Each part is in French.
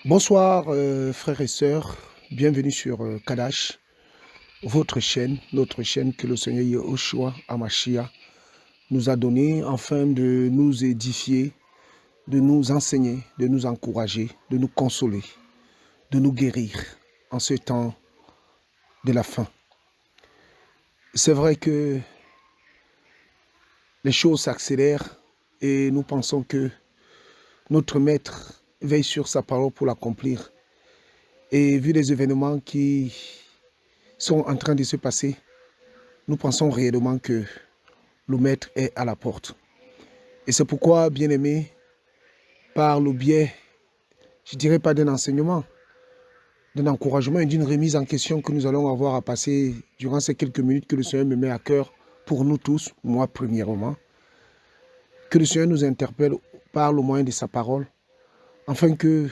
Bonsoir frères et sœurs, bienvenue sur Kadash, votre chaîne, notre chaîne que le Seigneur Yahushua Hamashiach nous a donnée afin de nous édifier, de nous enseigner, de nous encourager, de nous consoler, de nous guérir en ce temps de la fin. C'est vrai que les choses s'accélèrent et nous pensons que notre Maître veille sur sa parole pour l'accomplir. Et vu les événements qui sont en train de se passer, nous pensons réellement que le Maître est à la porte. Et c'est pourquoi, bien-aimés, par le biais, je dirais pas d'un enseignement, d'un encouragement et d'une remise en question que nous allons avoir à passer durant ces quelques minutes que le Seigneur me met à cœur pour nous tous, moi premièrement, que le Seigneur nous interpelle par le moyen de sa parole, afin que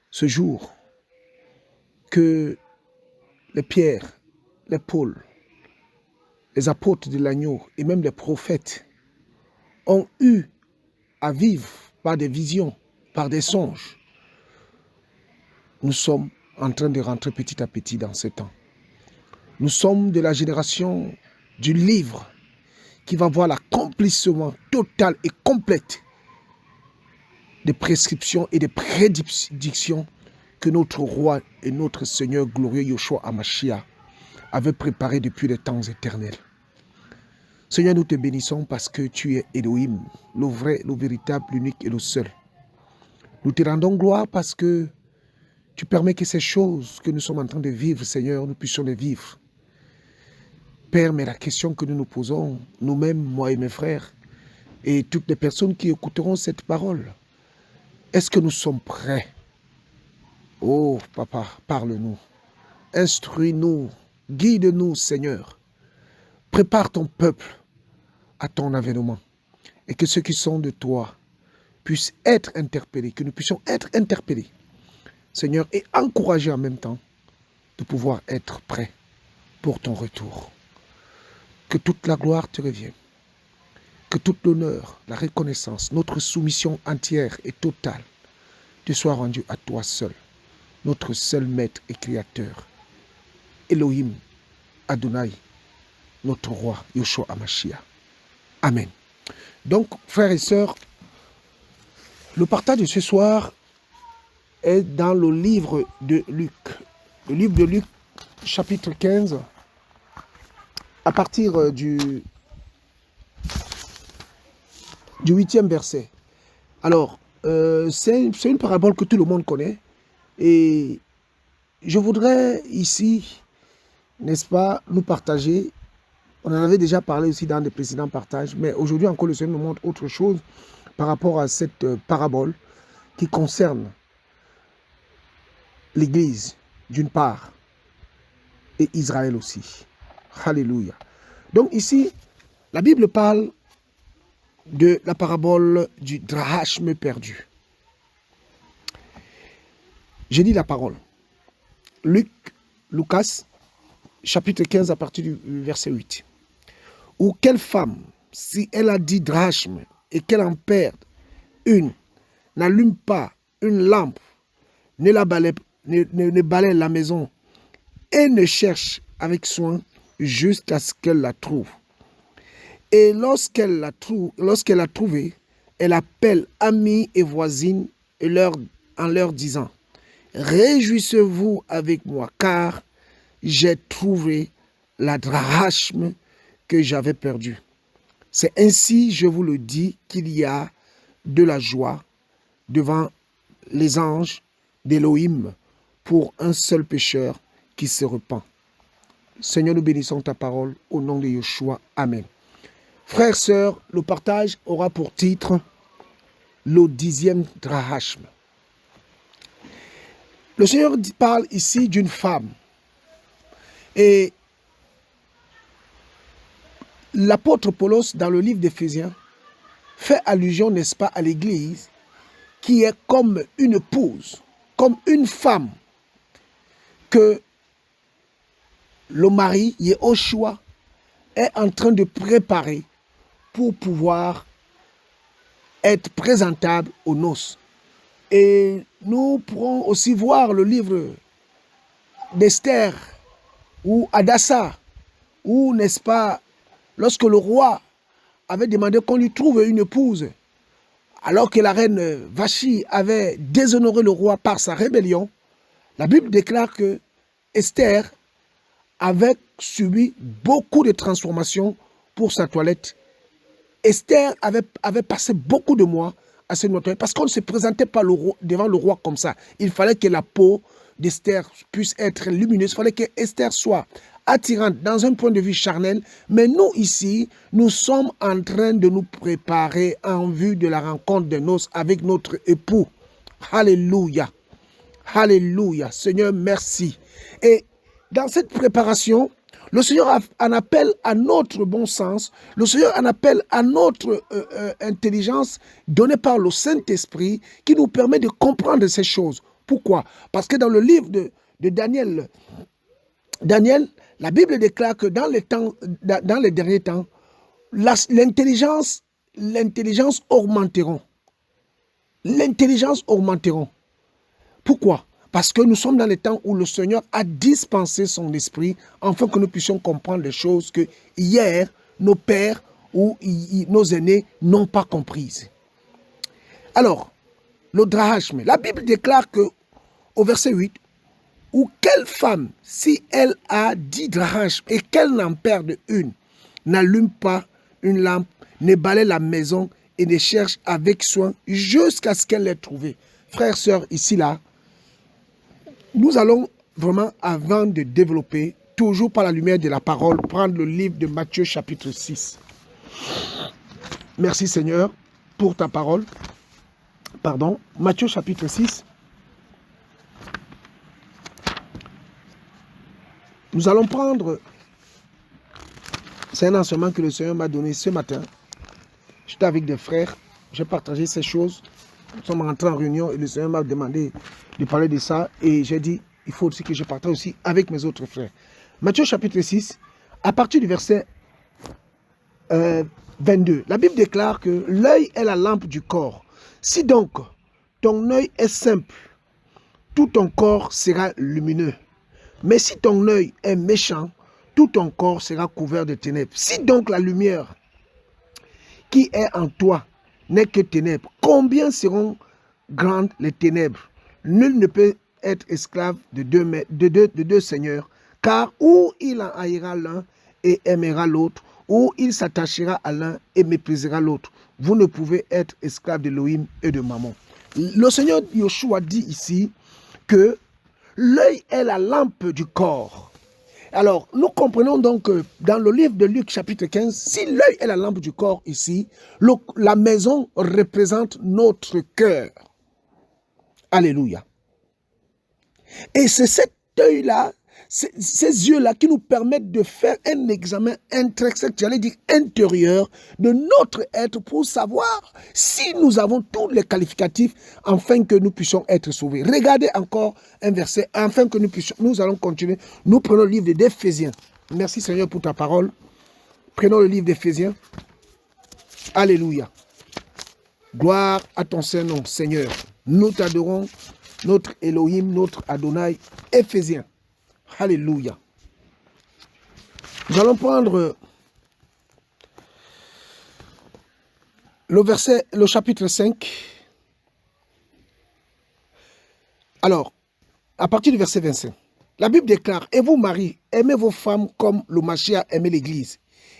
ce jour, que les pierres, les Paul, les apôtres de l'agneau et même les prophètes ont eu à vivre par des visions, par des songes. Nous sommes en train de rentrer petit à petit dans ce temps. Nous sommes de la génération du livre qui va voir l'accomplissement total et complète des prescriptions et des prédictions que notre roi et notre Seigneur glorieux Yahushua Hamashiach avait préparées depuis les temps éternels. Seigneur, nous te bénissons parce que tu es Elohim, le vrai, le véritable, l'unique et le seul. Nous te rendons gloire parce que tu permets que ces choses que nous sommes en train de vivre, Seigneur, nous puissions les vivre. Père, mais la question que nous nous posons, nous-mêmes, moi et mes frères, et toutes les personnes qui écouteront cette parole, est-ce que nous sommes prêts? Oh, Papa, parle-nous, instruis-nous, guide-nous, Seigneur. Prépare ton peuple à ton avènement et que ceux qui sont de toi puissent être interpellés, que nous puissions être interpellés, Seigneur, et encouragés en même temps de pouvoir être prêts pour ton retour. Que toute la gloire te revienne, que tout l'honneur, la reconnaissance, notre soumission entière et totale te soit rendue à toi seul, notre seul maître et créateur, Elohim, Adonai, notre roi, Yahushua Hamashiach. Amen. Donc, frères et sœurs, le partage de ce soir est dans le livre de Luc. Le livre de Luc, chapitre 15, à partir du 8e verset. Alors, c'est une parabole que tout le monde connaît. Et je voudrais ici, n'est-ce pas, nous partager. On en avait déjà parlé aussi dans des précédents partages. Mais aujourd'hui encore, le Seigneur nous montre autre chose par rapport à cette parabole qui concerne l'Église, d'une part, et Israël aussi. Alléluia. Donc ici, la Bible parle de la parabole du drachme perdu. J'ai dit la parole. Lucas, chapitre 15, à partir du verset 8. Ou quelle femme, si elle a 10 drachmes et qu'elle en perd une, n'allume pas une lampe, ne balaie la maison et ne cherche avec soin jusqu'à ce qu'elle la trouve. Et lorsqu'elle l'a trouvée, elle appelle amis et voisines en leur disant: réjouissez-vous avec moi, car j'ai trouvé la drachme que j'avais perdue. C'est ainsi, je vous le dis, qu'il y a de la joie devant les anges d'Élohim pour un seul pécheur qui se repent. Seigneur, nous bénissons ta parole au nom de Yeshua. Amen. Frères, sœurs, le partage aura pour titre le 10e drachme. Le Seigneur parle ici d'une femme. Et l'apôtre Paulos, dans le livre d'Éphésiens, fait allusion, n'est-ce pas, à l'Église, qui est comme une épouse, comme une femme, que le mari, Yahushua, est en train de préparer pour pouvoir être présentable aux noces. Et nous pourrons aussi voir le livre d'Esther ou Hadassa, où, n'est-ce pas, lorsque le roi avait demandé qu'on lui trouve une épouse, alors que la reine Vachi avait déshonoré le roi par sa rébellion, la Bible déclare que Esther avait subi beaucoup de transformations pour sa toilette. Esther avait passé beaucoup de mois à se nettoyer parce qu'on ne se présentait pas devant le roi comme ça. Il fallait que la peau d'Esther puisse être lumineuse. Il fallait que Esther soit attirante dans un point de vue charnel. Mais nous, ici, nous sommes en train de nous préparer en vue de la rencontre des noces avec notre époux. Alléluia. Alléluia. Seigneur, merci. Et dans cette préparation, le Seigneur en appelle à notre bon sens, le Seigneur en appelle à notre intelligence donnée par le Saint-Esprit qui nous permet de comprendre ces choses. Pourquoi? Parce que dans le livre de Daniel, la Bible déclare que dans les derniers temps, l'intelligence augmenteront. L'intelligence augmenteront. Pourquoi? Parce que nous sommes dans les temps où le Seigneur a dispensé son esprit afin que nous puissions comprendre les choses que hier, nos pères ou nos aînés n'ont pas comprises. Alors, le drachme, la Bible déclare que au verset 8, ou quelle femme, si elle a 10 drachmes et qu'elle n'en perde une, n'allume pas une lampe, ne balaye la maison et ne cherche avec soin jusqu'à ce qu'elle l'ait trouvée. Frères, sœurs, ici, là, nous allons vraiment, avant de développer, toujours par la lumière de la parole, prendre le livre de Matthieu chapitre 6. Merci Seigneur pour ta parole. Pardon, Matthieu chapitre 6. Nous allons prendre, c'est un enseignement que le Seigneur m'a donné ce matin. J'étais avec des frères, j'ai partagé ces choses. Nous sommes rentrés en réunion et le Seigneur m'a demandé de parler de ça. Et j'ai dit, il faut aussi que je partage aussi avec mes autres frères. Matthieu chapitre 6, à partir du verset 22, la Bible déclare que l'œil est la lampe du corps. Si donc ton œil est simple, tout ton corps sera lumineux. Mais si ton œil est méchant, tout ton corps sera couvert de ténèbres. Si donc la lumière qui est en toi n'est que ténèbres, combien seront grandes les ténèbres? Nul ne peut être esclave de deux seigneurs, car ou il en haïra l'un et aimera l'autre, ou il s'attachera à l'un et méprisera l'autre. Vous ne pouvez être esclave d'Élohim et de Mammon. Le Seigneur Yoshua dit ici que l'œil est la lampe du corps. Alors, nous comprenons donc que dans le livre de Luc chapitre 15, si l'œil est la lampe du corps ici, la maison représente notre cœur. Alléluia. Et c'est cet œil-là, ces yeux-là qui nous permettent de faire un examen intrinsèque, j'allais dire intérieur, de notre être pour savoir si nous avons tous les qualificatifs afin que nous puissions être sauvés. Regardez encore un verset, afin que nous allons continuer. Nous prenons le livre d'Éphésiens. Merci Seigneur pour ta parole. Prenons le livre d'Éphésiens. Alléluia. Gloire à ton Saint-Nom, Seigneur. Nous t'adorons, notre Elohim, notre Adonai, Éphésiens. Alléluia. Nous allons prendre le chapitre 5. Alors, à partir du verset 25, la Bible déclare, « Et vous, Marie, aimez vos femmes comme le Mashiach aimait l'Église,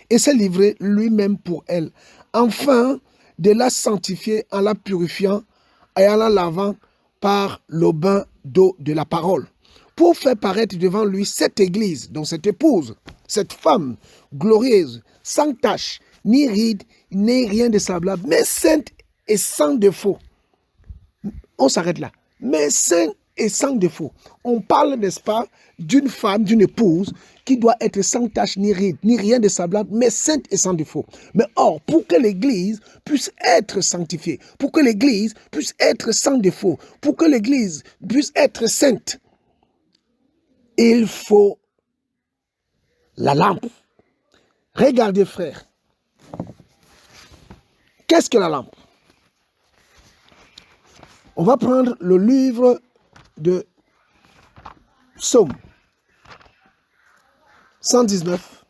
et s'est livré lui-même pour elle, afin de la sanctifier en la purifiant et en la lavant par le bain d'eau de la parole, pour faire paraître devant lui cette Église, donc cette épouse, cette femme glorieuse, sans tache, ni ride, ni rien de semblable, mais sainte et sans défaut. » On s'arrête là. Mais sainte et sans défaut. On parle, n'est-ce pas, d'une femme, d'une épouse qui doit être sans tache, ni ride, ni rien de semblable, mais sainte et sans défaut. Mais or, pour que l'Église puisse être sanctifiée, pour que l'Église puisse être sans défaut, pour que l'Église puisse être sainte, il faut la lampe. Regardez, frère. Qu'est-ce que la lampe? On va prendre le livre de Psaume 119.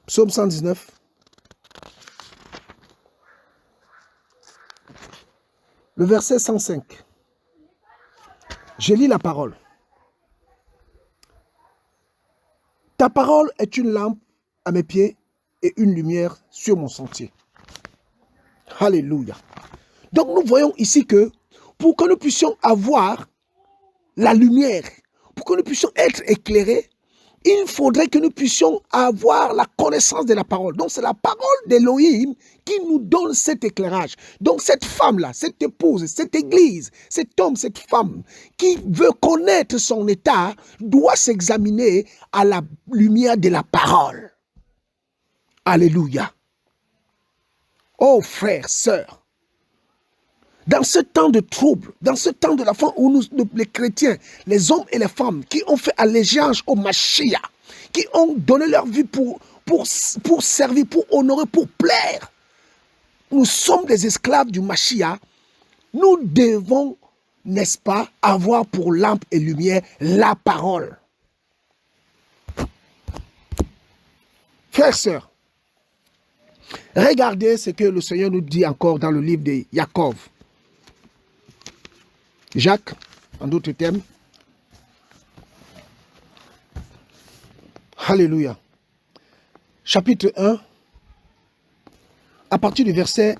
Psaume 119. Le verset 105. Je lis la parole. Ta parole est une lampe à mes pieds et une lumière sur mon sentier. Alléluia. Donc nous voyons ici que pour que nous puissions avoir la lumière, pour que nous puissions être éclairés, il faudrait que nous puissions avoir la connaissance de la parole. Donc c'est la parole d'Élohim qui nous donne cet éclairage. Donc cette femme-là, cette épouse, cette église, cet homme, cette femme qui veut connaître son état doit s'examiner à la lumière de la parole. Alléluia. Oh frères, sœurs, dans ce temps de trouble, dans ce temps de la fin où nous, les chrétiens, les hommes et les femmes qui ont fait allégeance au Mashiach, qui ont donné leur vie pour servir, pour honorer, pour plaire, nous sommes des esclaves du Mashiach, nous devons, n'est-ce pas, avoir pour lampe et lumière la parole. Frères, sœurs, regardez ce que le Seigneur nous dit encore dans le livre de Jacob. Jacques, en d'autres termes. Alléluia. Chapitre 1, à partir du verset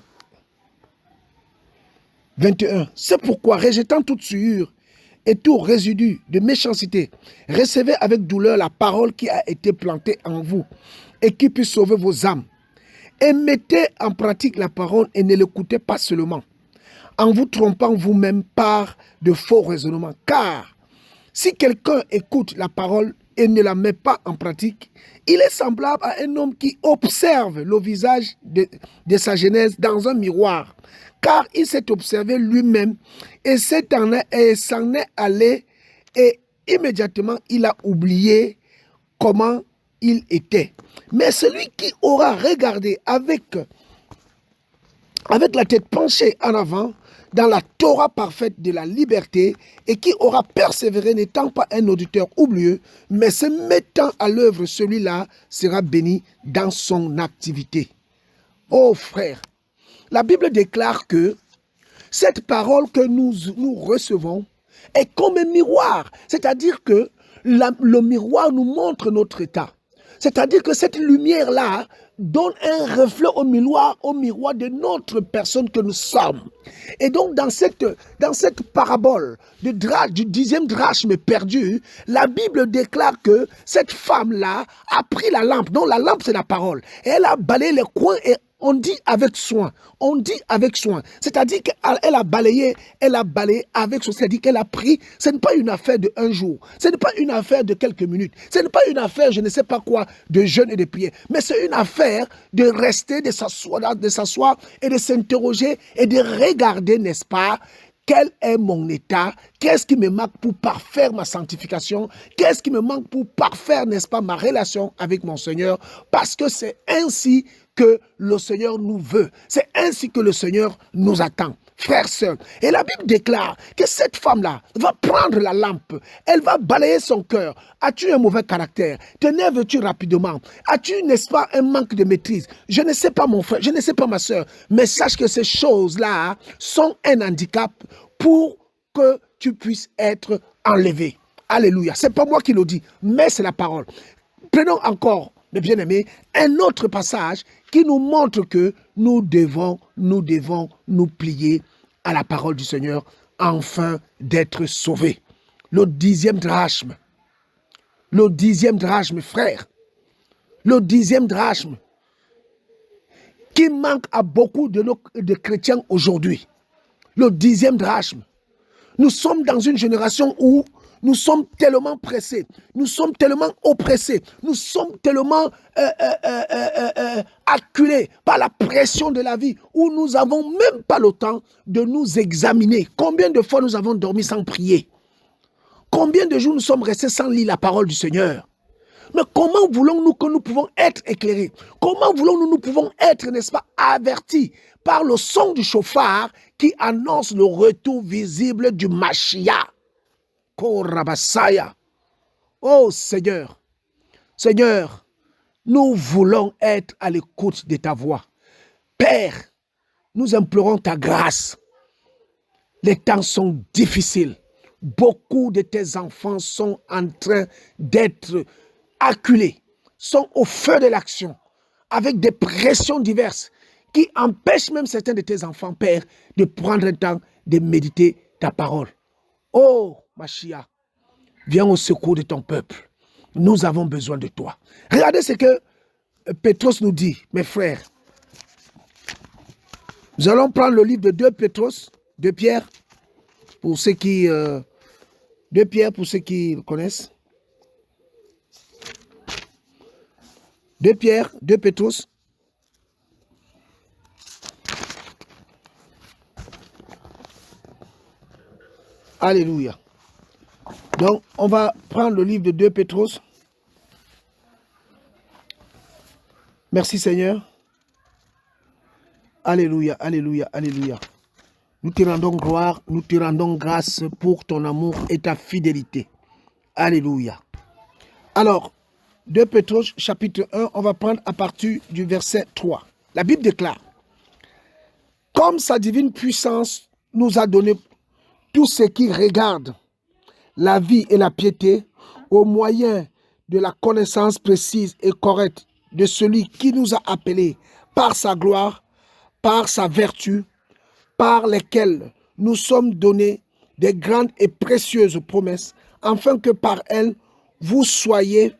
21. C'est pourquoi, rejetant toute souillure et tout résidu de méchanceté, recevez avec douleur la parole qui a été plantée en vous et qui peut sauver vos âmes. Et mettez en pratique la parole et ne l'écoutez pas seulement, en vous trompant vous-même par de faux raisonnements. Car si quelqu'un écoute la parole et ne la met pas en pratique, il est semblable à un homme qui observe le visage de sa genèse dans un miroir. Car il s'est observé lui-même et s'en est allé et immédiatement il a oublié comment il était. Mais celui qui aura regardé avec la tête penchée en avant dans la Torah parfaite de la liberté et qui aura persévéré n'étant pas un auditeur oublieux, mais se mettant à l'œuvre, celui-là sera béni dans son activité. Oh frère, la Bible déclare que cette parole que nous recevons est comme un miroir, c'est-à-dire que le miroir nous montre notre état. C'est-à-dire que cette lumière-là donne un reflet au miroir de notre personne que nous sommes. Et donc, dans cette parabole du 10e drachme perdu, la Bible déclare que cette femme-là a pris la lampe. Donc, la lampe, c'est la parole. Et elle a balayé les coins et on dit avec soin. On dit avec soin. C'est-à-dire qu'elle a balayé avec soin. C'est-à-dire qu'elle a pris. Ce n'est pas une affaire de un jour. Ce n'est pas une affaire de quelques minutes. Ce n'est pas une affaire, je ne sais pas quoi, de jeûne et de prière. Mais c'est une affaire de rester, de s'asseoir et de s'interroger et de regarder, n'est-ce pas, quel est mon état? Qu'est-ce qui me manque pour parfaire ma sanctification? Qu'est-ce qui me manque pour parfaire, n'est-ce pas, ma relation avec mon Seigneur? Parce que c'est ainsi que le Seigneur nous veut. C'est ainsi que le Seigneur nous attend. Frères, sœurs. Et la Bible déclare que cette femme-là va prendre la lampe. Elle va balayer son cœur. As-tu un mauvais caractère? T'énerves-tu rapidement? As-tu, n'est-ce pas, un manque de maîtrise? Je ne sais pas mon frère, je ne sais pas ma sœur. Mais sache que ces choses-là sont un handicap pour que tu puisses être enlevé. Alléluia. C'est pas moi qui le dis, mais c'est la parole. Prenons encore, mes bien-aimés, un autre passage qui nous montre que nous devons nous plier à la parole du Seigneur afin d'être sauvés. Le 10e drachme. Le 10e drachme, frère. Le 10e drachme qui manque à beaucoup de chrétiens aujourd'hui. Le 10e drachme. Nous sommes dans une génération où nous sommes tellement pressés, nous sommes tellement oppressés, nous sommes tellement acculés par la pression de la vie, où nous n'avons même pas le temps de nous examiner. Combien de fois nous avons dormi sans prier? Combien de jours nous sommes restés sans lire la parole du Seigneur? Mais comment voulons-nous que nous pouvons être éclairés? Comment voulons-nous pouvons être, n'est-ce pas, avertis par le son du chauffard qui annonce le retour visible du Mashiach. Korabasaya. Oh Seigneur, Seigneur, nous voulons être à l'écoute de ta voix. Père, nous implorons ta grâce. Les temps sont difficiles. Beaucoup de tes enfants sont en train d'être acculés, sont au feu de l'action, avec des pressions diverses qui empêchent même certains de tes enfants, Père, de prendre un temps de méditer ta parole. Oh, Mashiach, viens au secours de ton peuple. Nous avons besoin de toi. Regardez ce que Pétros nous dit, mes frères. Nous allons prendre le livre de 2 Pétros, 2 Pierre, pour ceux qui... 2 Pierre, pour ceux qui le connaissent. 2 Pierre, 2 Pétros. Alléluia. Donc, on va prendre le livre de 2 Pétros. Merci Seigneur. Alléluia, alléluia, alléluia. Nous te rendons gloire, nous te rendons grâce pour ton amour et ta fidélité. Alléluia. Alors, 2 Pétros, chapitre 1, on va prendre à partir du verset 3. La Bible déclare: comme sa divine puissance nous a donné tout ce qui regarde la vie et la piété au moyen de la connaissance précise et correcte de celui qui nous a appelés par sa gloire, par sa vertu, par lesquelles nous sommes donnés des grandes et précieuses promesses, afin que par elles, vous soyez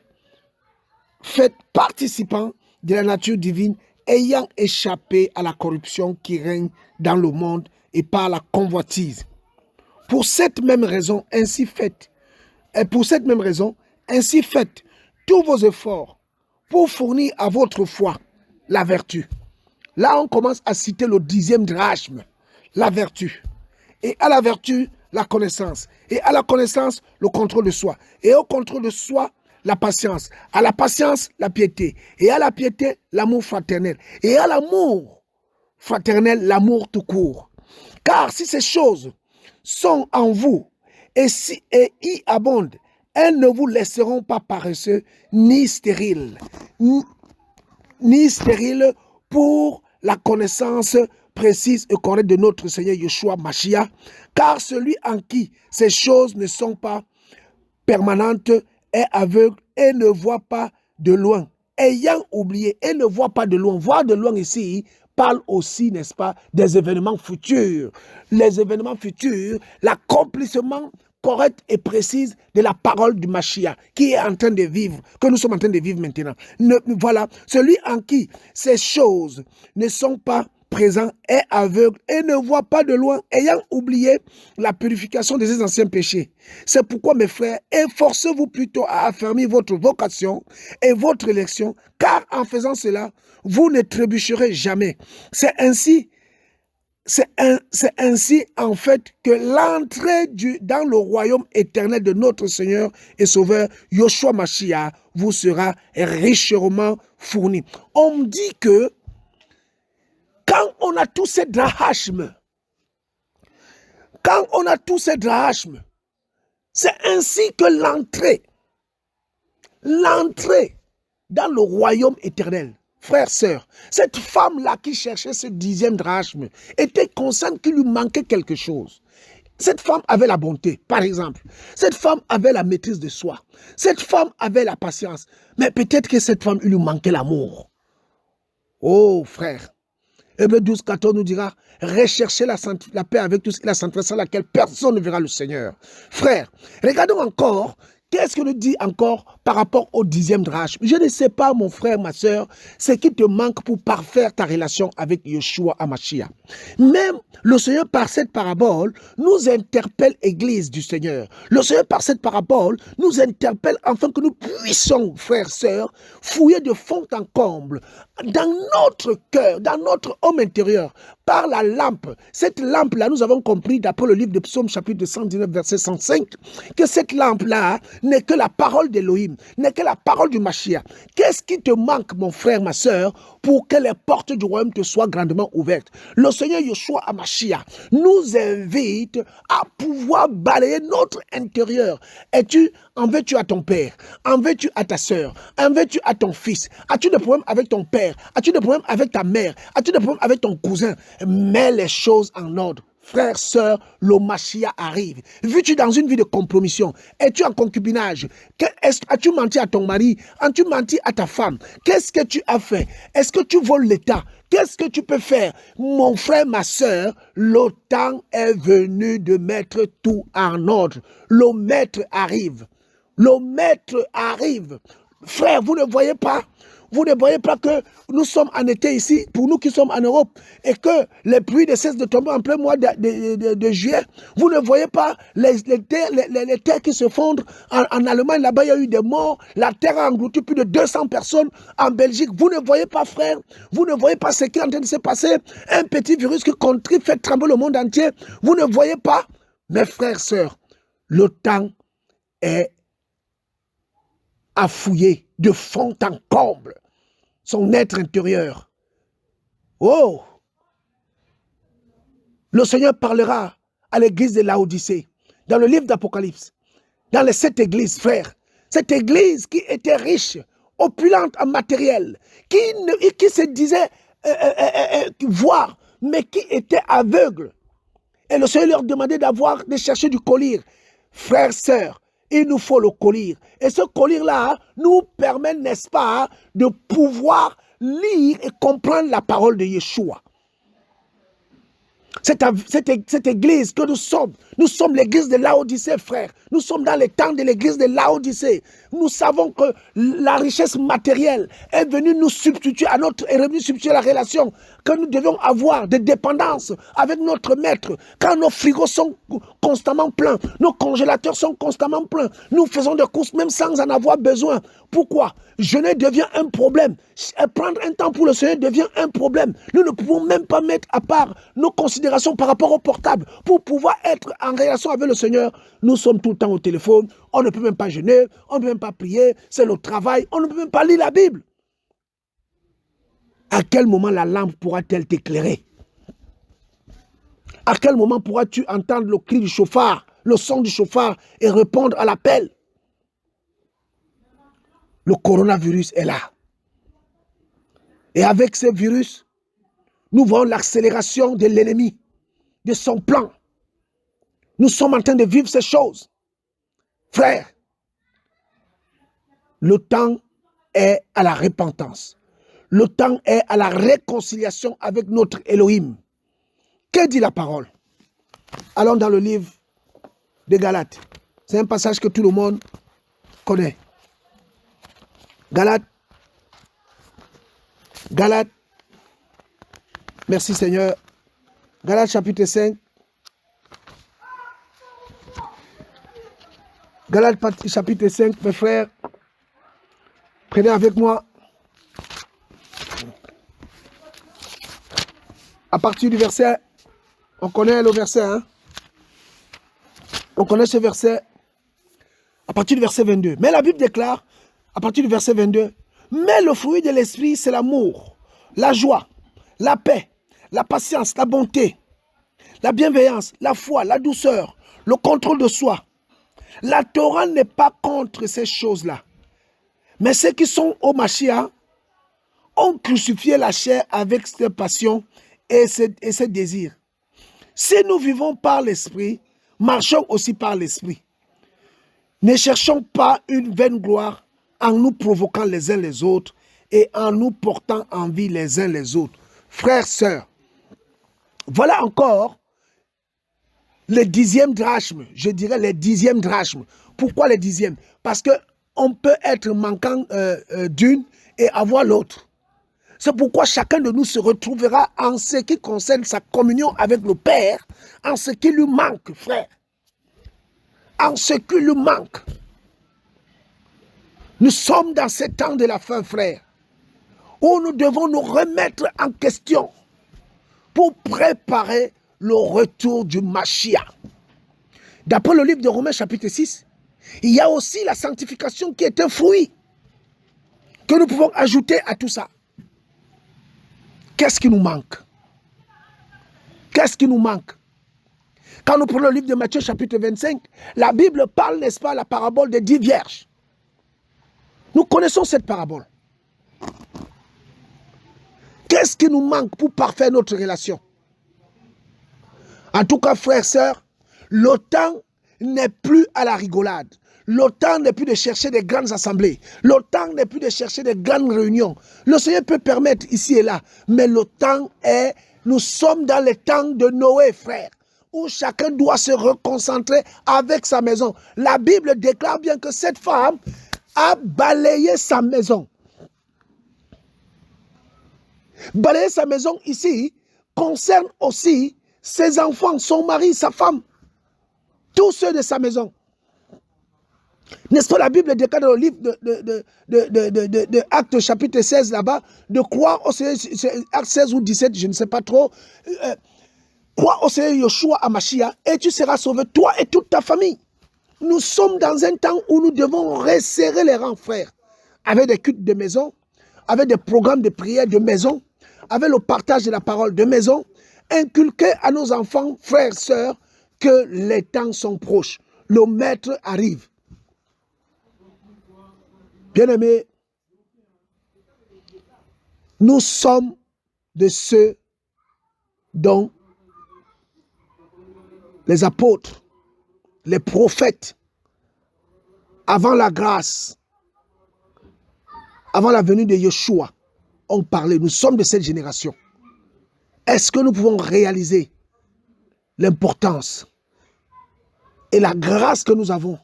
faits participants de la nature divine, ayant échappé à la corruption qui règne dans le monde et par la convoitise. Pour cette même raison, ainsi faites tous vos efforts pour fournir à votre foi la vertu. Là, on commence à citer le 10e drachme, la vertu. Et à la vertu, la connaissance. Et à la connaissance, le contrôle de soi. Et au contrôle de soi, la patience. À la patience, la piété. Et à la piété, l'amour fraternel. Et à l'amour fraternel, l'amour tout court. Car si ces choses sont en vous et y abondent, elles ne vous laisseront pas paresseux ni stériles. Ni stériles pour la connaissance précise et correcte de notre Seigneur Yeshua Mashiach, car celui en qui ces choses ne sont pas permanentes est aveugle et ne voit pas de loin. Ayant oublié et ne voit pas de loin. Voir de loin ici parle aussi, n'est-ce pas, des événements futurs. Les événements futurs, l'accomplissement correct et précise de la parole du Mashiach qui est en train de vivre, que nous sommes en train de vivre maintenant. Voilà, celui en qui ces choses ne sont pas présents est aveugle et ne voit pas de loin, ayant oublié la purification de ses anciens péchés. C'est pourquoi, mes frères, efforcez-vous plutôt à affermir votre vocation et votre élection, car en faisant cela, vous ne trébucherez jamais. C'est ainsi en fait que l'entrée dans le royaume éternel de notre Seigneur et Sauveur Yeshua Mashiach vous sera richement fournie. On me dit que quand on a tous ces drachmes, c'est ainsi que l'entrée dans le royaume éternel. Frères, sœurs, cette femme-là qui cherchait ce 10e drachme était consciente qu'il lui manquait quelque chose. Cette femme avait la bonté, par exemple. Cette femme avait la maîtrise de soi. Cette femme avait la patience. Mais peut-être que cette femme, il lui manquait l'amour. Oh, frère. Hébreux 12, 14 nous dira, recherchez la paix avec tous, la sainteté sans laquelle personne ne verra le Seigneur. Frère, regardons encore. Qu'est-ce que nous dit encore par rapport au 10e drachme? Je ne sais pas, mon frère, ma soeur, ce qui te manque pour parfaire ta relation avec Yeshua HaMashiach. Même le Seigneur, par cette parabole, nous interpelle, Église du Seigneur. Le Seigneur, par cette parabole, nous interpelle afin que nous puissions, frères, sœurs, fouiller de fond en comble dans notre cœur, dans notre homme intérieur, par la lampe. Cette lampe-là, nous avons compris d'après le livre de Psaume chapitre 119 verset 105 que cette lampe-là n'est que la parole d'Élohim, n'est que la parole du Mashiach. Qu'est-ce qui te manque, mon frère, ma soeur, pour que les portes du royaume te soient grandement ouvertes? Le Seigneur Yeshua HaMashiach nous invite à pouvoir balayer notre intérieur. En veux-tu à ton père? En veux-tu à ta soeur? En veux-tu à ton fils? As-tu des problèmes avec ton père? As-tu des problèmes avec ta mère? As-tu des problèmes avec ton cousin? Mets les choses en ordre. Frère, sœur, le Mashiach arrive. Vis-tu dans une vie de compromission? Es-tu en concubinage? As-tu menti à ton mari? As-tu menti à ta femme? Qu'est-ce que tu as fait? Est-ce que tu voles l'État? Qu'est-ce que tu peux faire? Mon frère, ma sœur, le temps est venu de mettre tout en ordre. Le maître arrive. Le maître arrive. Frère, vous ne voyez pas? Vous ne voyez pas que nous sommes en été ici, pour nous qui sommes en Europe, et que les pluies ne cessent de tomber en plein mois de juillet. Vous ne voyez pas les terres qui se fondent. En Allemagne, là-bas, il y a eu des morts. La terre a englouti plus de 200 personnes en Belgique. Vous ne voyez pas, frère. Vous ne voyez pas ce qui est en train de se passer. Un petit virus qui fait trembler le monde entier. Vous ne voyez pas. Mes frères, sœurs, le temps est à fouiller de fond en comble son être intérieur. Oh! Le Seigneur parlera à l'église de Laodicée, dans le livre d'Apocalypse, dans les 7 églises, frères. Cette église qui était riche, opulente en matériel, qui se disait voir, mais qui était aveugle. Et le Seigneur leur demandait de chercher du collyre. Frères, sœurs, il nous faut le collyre. Et ce collyre-là nous permet, n'est-ce pas, de pouvoir lire et comprendre la parole de Yeshua. Cette église que nous sommes l'église de Laodicée, frère. Nous sommes dans les temps de l'église de Laodicée. Nous savons que la richesse matérielle est venue nous substituer est venue substituer la relation que nous devions avoir de dépendance avec notre maître. Quand nos frigos sont constamment pleins, nos congélateurs sont constamment pleins, nous faisons des courses même sans en avoir besoin. Pourquoi? Jeûner devient un problème. Prendre un temps pour le Seigneur devient un problème. Nous ne pouvons même pas mettre à part nos considérations par rapport au portable pour pouvoir être en relation avec le Seigneur. Nous sommes tout le temps au téléphone. On ne peut même pas jeûner. On ne peut même pas prier. C'est le travail. On ne peut même pas lire la Bible. À quel moment la lampe pourra-t-elle t'éclairer? À quel moment pourras-tu entendre le cri du chauffard, le son du chauffard et répondre à l'appel? Le coronavirus est là. Et avec ce virus, nous voyons l'accélération de l'ennemi, de son plan. Nous sommes en train de vivre ces choses. Frères, le temps est à la repentance. Le temps est à la réconciliation avec notre Elohim. Que dit la parole? Allons dans le livre de Galates. C'est un passage que tout le monde connaît. Galates. Merci Seigneur. Galates chapitre 5. Galates chapitre 5, mes frères. Prenez avec moi. À partir du verset, on connaît le verset, hein? On connaît ce verset. À partir du verset 22. Mais la Bible déclare, à partir du verset 22, mais le fruit de l'esprit, c'est l'amour, la joie, la paix, la patience, la bonté, la bienveillance, la foi, la douceur, le contrôle de soi. La Torah n'est pas contre ces choses-là. Mais ceux qui sont au Mashiach ont crucifié la chair avec ses passions et ses désirs. Si nous vivons par l'esprit, marchons aussi par l'esprit. Ne cherchons pas une vaine gloire en nous provoquant les uns les autres et en nous portant envie les uns les autres. Frères, sœurs, voilà encore le 10e drachme, je dirais les 10e drachme. Pourquoi les 10e? Parce qu'on peut être manquant d'une et avoir l'autre. C'est pourquoi chacun de nous se retrouvera en ce qui concerne sa communion avec le Père, en ce qui lui manque, frère. En ce qui lui manque. Nous sommes dans ce temps de la fin, frère, où nous devons nous remettre en question pour préparer le retour du Mashiach. D'après le livre de Romains chapitre 6, il y a aussi la sanctification qui est un fruit que nous pouvons ajouter à tout ça. Qu'est-ce qui nous manque? Qu'est-ce qui nous manque? Quand nous prenons le livre de Matthieu chapitre 25, la Bible parle, n'est-ce pas, la parabole des 10 vierges. Nous connaissons cette parabole. Qu'est-ce qui nous manque pour parfaire notre relation? En tout cas, frères, sœurs, le temps n'est plus à la rigolade. Le temps n'est plus de chercher des grandes assemblées. Le temps n'est plus de chercher des grandes réunions. Le Seigneur peut permettre ici et là. Mais le temps est, nous sommes dans le temps de Noé, frères, où chacun doit se reconcentrer avec sa maison. La Bible déclare bien que cette femme a balayé sa maison. Balayer sa maison ici concerne aussi ses enfants, son mari, sa femme, tous ceux de sa maison. N'est-ce pas, la Bible déclare dans le livre de Actes chapitre 16 là-bas, de croire au Seigneur, Actes 16 ou 17, je ne sais pas trop, crois au Seigneur Yeshua Hamashiach et tu seras sauvé, toi et toute ta famille. Nous sommes dans un temps où nous devons resserrer les rangs, frères, avec des cultes de maison, avec des programmes de prière de maison, avec le partage de la parole de maison, inculquer à nos enfants, frères, sœurs, que les temps sont proches. Le maître arrive. Bien-aimés, nous sommes de ceux dont les apôtres, les prophètes, avant la grâce, avant la venue de Yeshua, ont parlé. Nous sommes de cette génération. Est-ce que nous pouvons réaliser l'importance et la grâce que nous avons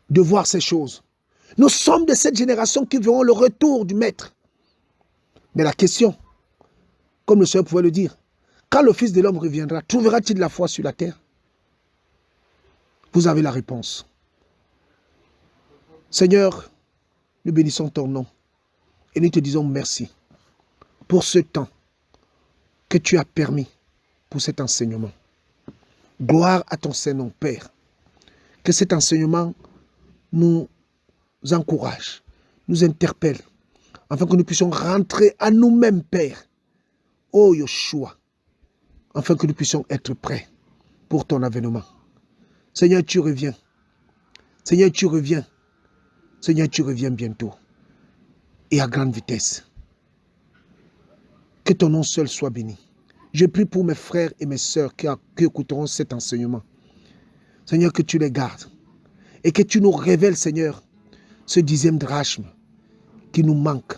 de voir ces choses? Nous sommes de cette génération qui verront le retour du Maître. Mais la question, comme le Seigneur pouvait le dire, quand le Fils de l'homme reviendra, trouvera-t-il la foi sur la terre? Vous avez la réponse. Seigneur, nous bénissons ton nom et nous te disons merci pour ce temps que tu as permis pour cet enseignement. Gloire à ton Saint-Nom, Père. Que cet enseignement nous encourage, nous interpelle, afin que nous puissions rentrer à nous-mêmes, Père. Oh Yeshua, afin que nous puissions être prêts pour ton avènement. Seigneur, tu reviens. Seigneur, tu reviens. Seigneur, tu reviens bientôt. Et à grande vitesse. Que ton nom seul soit béni. Je prie pour mes frères et mes sœurs qui écouteront cet enseignement. Seigneur, que tu les gardes. Et que tu nous révèles, Seigneur, ce 10e drachme qui nous manque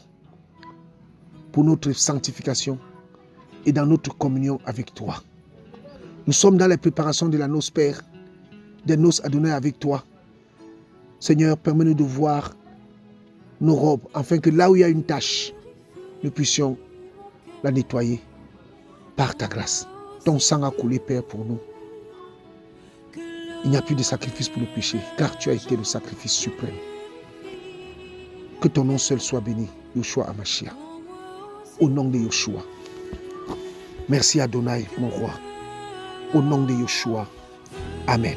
pour notre sanctification et dans notre communion avec toi. Nous sommes dans les préparations de la noce, Père, des noces à donner avec toi. Seigneur, permets-nous de voir nos robes, afin que là où il y a une tache, nous puissions la nettoyer par ta grâce. Ton sang a coulé, Père, pour nous. Il n'y a plus de sacrifice pour le péché, car tu as été le sacrifice suprême. Que ton nom seul soit béni, Yeshua Hamashiach. Au nom de Yeshua. Merci Adonai, mon roi. Au nom de Yeshua. Amen.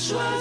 choix